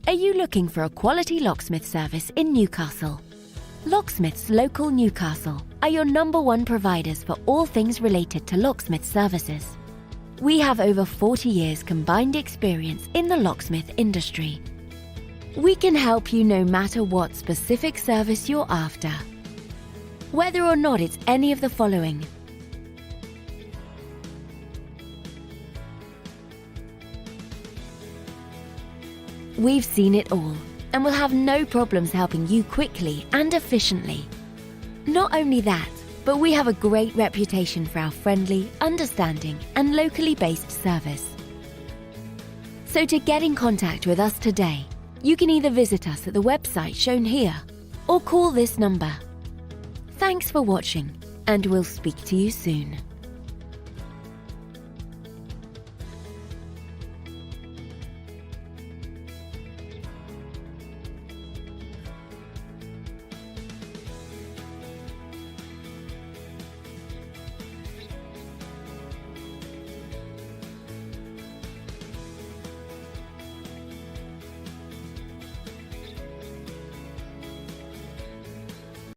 Are you looking for a quality locksmith service in Newcastle? Locksmiths Local Newcastle are your #1 providers for all things related to locksmith services. We have over 40 years combined experience in the locksmith industry. We can help you no matter what specific service you're after. Whether or not it's any of the following: we've seen it all and will have no problems helping you quickly and efficiently. Not only that, but we have a great reputation for our friendly, understanding and locally based service. So to get in contact with us today, you can either visit us at the website shown here or call this number. Thanks for watching, and we'll speak to you soon.